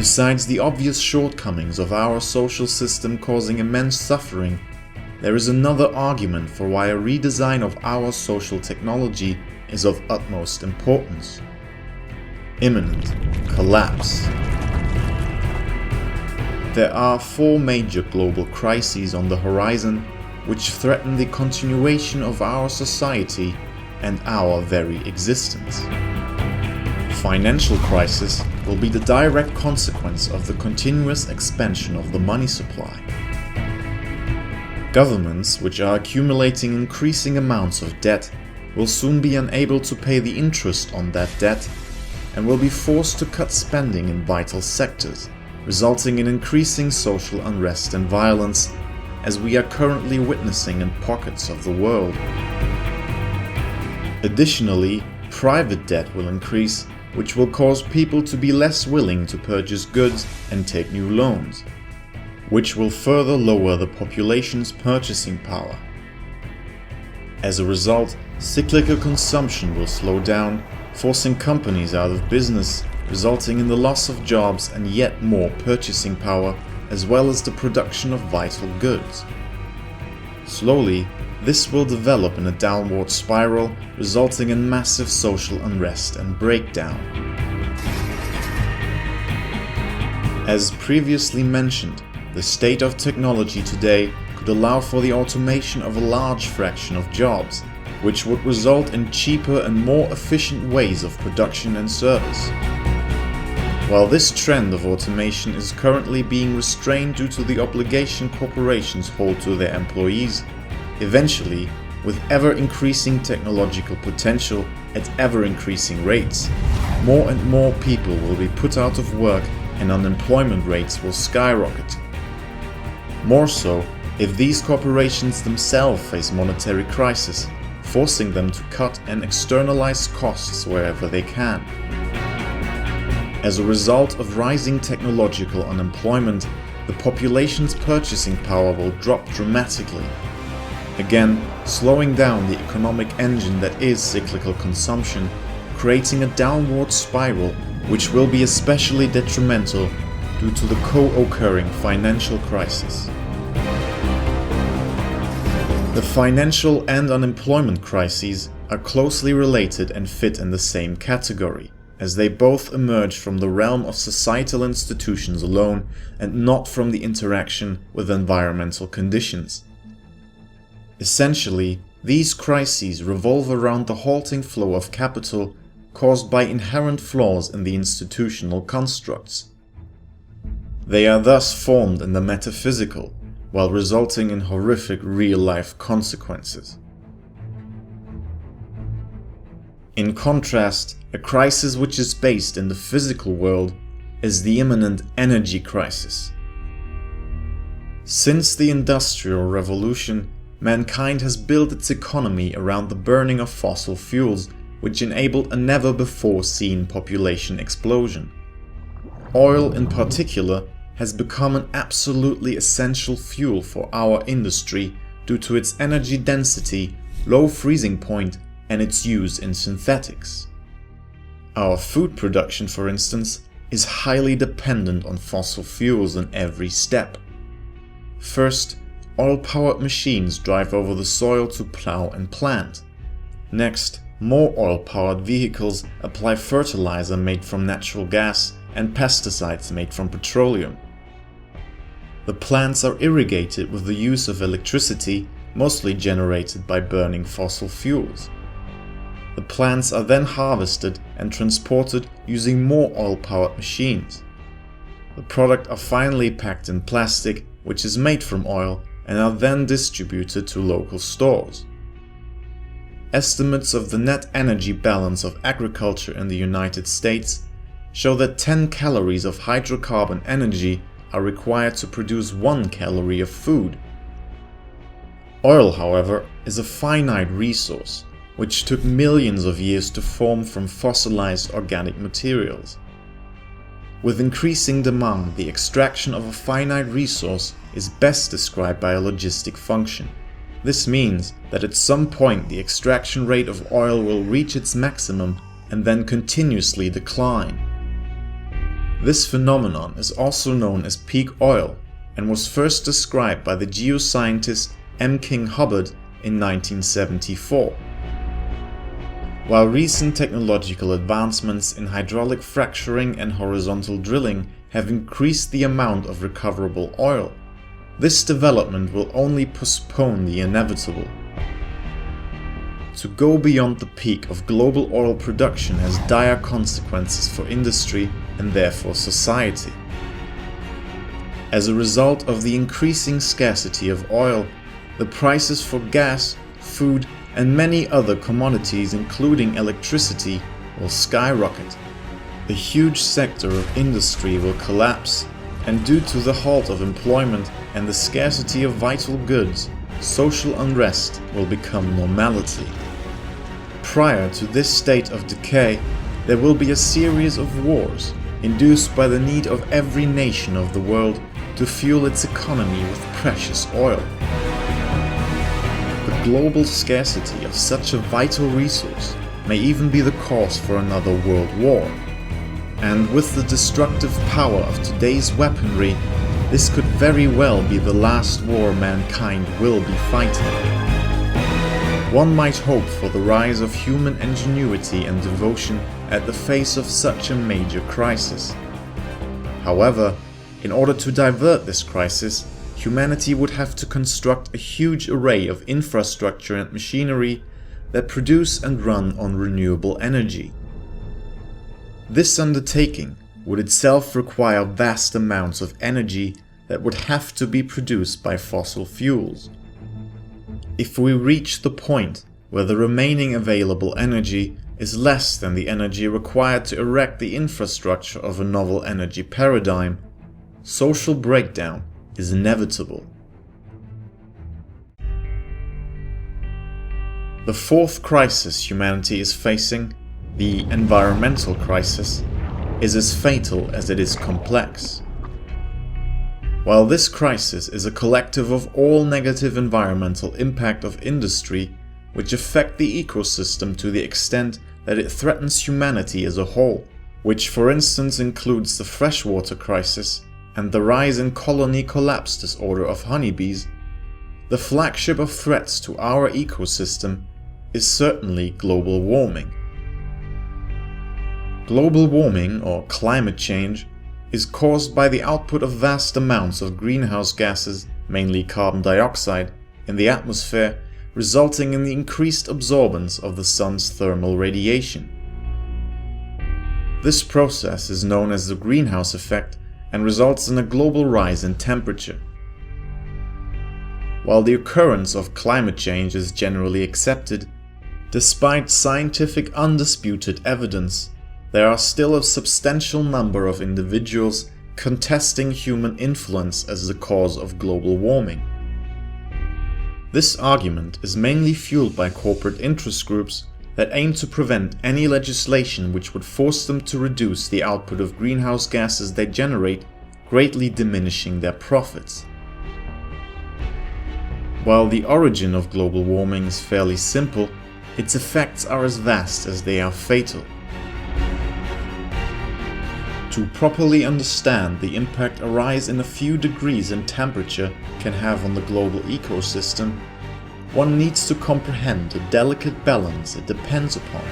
Besides the obvious shortcomings of our social system causing immense suffering, there is another argument for why a redesign of our social technology is of utmost importance: imminent collapse. There are 4 major global crises on the horizon which threaten the continuation of our society and our very existence. Financial crisis will be the direct consequence of the continuous expansion of the money supply. Governments, which are accumulating increasing amounts of debt, will soon be unable to pay the interest on that debt and will be forced to cut spending in vital sectors, resulting in increasing social unrest and violence, as we are currently witnessing in pockets of the world. Additionally, private debt will increase, which will cause people to be less willing to purchase goods and take new loans, which will further lower the population's purchasing power. As a result, cyclical consumption will slow down, forcing companies out of business, resulting in the loss of jobs and yet more purchasing power, as well as the production of vital goods. Slowly, this will develop in a downward spiral, resulting in massive social unrest and breakdown. As previously mentioned, the state of technology today could allow for the automation of a large fraction of jobs, which would result in cheaper and more efficient ways of production and service. While this trend of automation is currently being restrained due to the obligation corporations hold to their employees, eventually, with ever-increasing technological potential at ever-increasing rates, more and more people will be put out of work and unemployment rates will skyrocket. More so, if these corporations themselves face monetary crisis, forcing them to cut and externalize costs wherever they can. As a result of rising technological unemployment, the population's purchasing power will drop dramatically, again slowing down the economic engine that is cyclical consumption, creating a downward spiral which will be especially detrimental due to the co-occurring financial crisis. The financial and unemployment crises are closely related and fit in the same category, as they both emerge from the realm of societal institutions alone and not from the interaction with environmental conditions. Essentially, these crises revolve around the halting flow of capital caused by inherent flaws in the institutional constructs. They are thus formed in the metaphysical, while resulting in horrific real-life consequences. In contrast, a crisis which is based in the physical world is the imminent energy crisis. Since the Industrial Revolution, mankind has built its economy around the burning of fossil fuels, which enabled a never-before-seen population explosion. Oil, in particular, has become an absolutely essential fuel for our industry due to its energy density, low freezing point, and its use in synthetics. Our food production, for instance, is highly dependent on fossil fuels in every step. First, oil-powered machines drive over the soil to plow and plant. Next, more oil-powered vehicles apply fertilizer made from natural gas and pesticides made from petroleum. The plants are irrigated with the use of electricity, mostly generated by burning fossil fuels. The plants are then harvested and transported using more oil-powered machines. The products are finally packed in plastic, which is made from oil, and are then distributed to local stores. Estimates of the net energy balance of agriculture in the United States show that 10 calories of hydrocarbon energy are required to produce 1 calorie of food. Oil, however, is a finite resource, which took millions of years to form from fossilized organic materials. With increasing demand, the extraction of a finite resource is best described by a logistic function. This means that at some point the extraction rate of oil will reach its maximum and then continuously decline. This phenomenon is also known as peak oil and was first described by the geoscientist M. King Hubbard in 1974. While recent technological advancements in hydraulic fracturing and horizontal drilling have increased the amount of recoverable oil, this development will only postpone the inevitable. To go beyond the peak of global oil production has dire consequences for industry and therefore society. As a result of the increasing scarcity of oil, the prices for gas, food, and many other commodities, including electricity, will skyrocket. A huge sector of industry will collapse, and due to the halt of employment and the scarcity of vital goods, social unrest will become normality. Prior to this state of decay, there will be a series of wars, induced by the need of every nation of the world to fuel its economy with precious oil. The global scarcity of such a vital resource may even be the cause for another world war. And with the destructive power of today's weaponry, this could very well be the last war mankind will be fighting. One might hope for the rise of human ingenuity and devotion at the face of such a major crisis. However, in order to divert this crisis, humanity would have to construct a huge array of infrastructure and machinery that produce and run on renewable energy. This undertaking would itself require vast amounts of energy that would have to be produced by fossil fuels. If we reach the point where the remaining available energy is less than the energy required to erect the infrastructure of a novel energy paradigm, social breakdown is inevitable. The fourth crisis humanity is facing, the environmental crisis, is as fatal as it is complex. While this crisis is a collective of all negative environmental impact of industry, which affect the ecosystem to the extent that it threatens humanity as a whole, which for instance includes the freshwater crisis and the rise in colony collapse disorder of honeybees, the flagship of threats to our ecosystem is certainly global warming. Global warming, or climate change, is caused by the output of vast amounts of greenhouse gases, mainly carbon dioxide, in the atmosphere, resulting in the increased absorbance of the sun's thermal radiation. This process is known as the greenhouse effect and results in a global rise in temperature. While the occurrence of climate change is generally accepted, despite scientific undisputed evidence, there are still a substantial number of individuals contesting human influence as the cause of global warming. This argument is mainly fueled by corporate interest groups that aim to prevent any legislation which would force them to reduce the output of greenhouse gases they generate, greatly diminishing their profits. While the origin of global warming is fairly simple, its effects are as vast as they are fatal. To properly understand the impact a rise in a few degrees in temperature can have on the global ecosystem, one needs to comprehend the delicate balance it depends upon.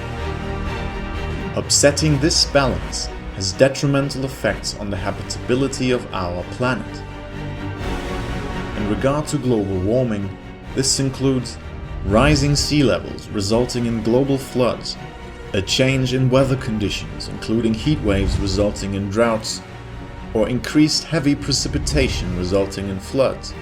Upsetting this balance has detrimental effects on the habitability of our planet. In regard to global warming, this includes rising sea levels resulting in global floods, a change in weather conditions including heat waves resulting in droughts, or increased heavy precipitation resulting in floods,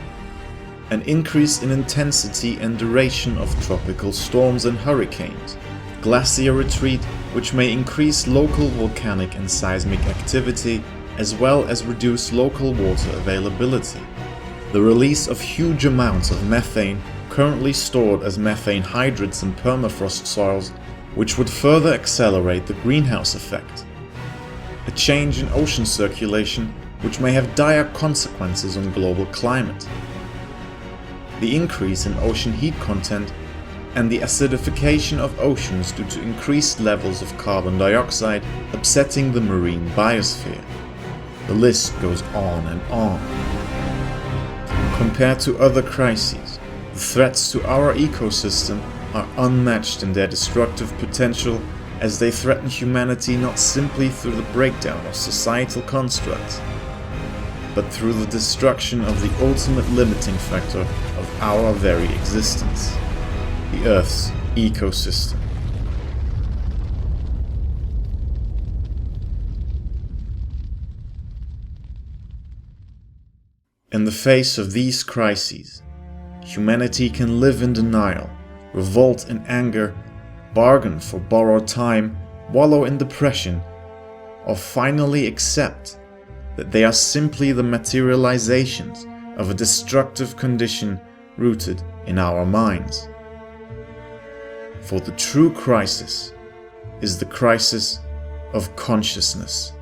an increase in intensity and duration of tropical storms and hurricanes, glacier retreat which may increase local volcanic and seismic activity as well as reduce local water availability, the release of huge amounts of methane currently stored as methane hydrates in permafrost soils, which would further accelerate the greenhouse effect, a change in ocean circulation which may have dire consequences on global climate, the increase in ocean heat content and the acidification of oceans due to increased levels of carbon dioxide upsetting the marine biosphere, The list goes on and on. Compared to other crises, the threats to our ecosystem are unmatched in their destructive potential, as they threaten humanity not simply through the breakdown of societal constructs, but through the destruction of the ultimate limiting factor of our very existence, the Earth's ecosystem. In the face of these crises, humanity can live in denial, revolt in anger, bargain for borrowed time, wallow in depression, or finally accept that they are simply the materializations of a destructive condition rooted in our minds. For the true crisis is the crisis of consciousness.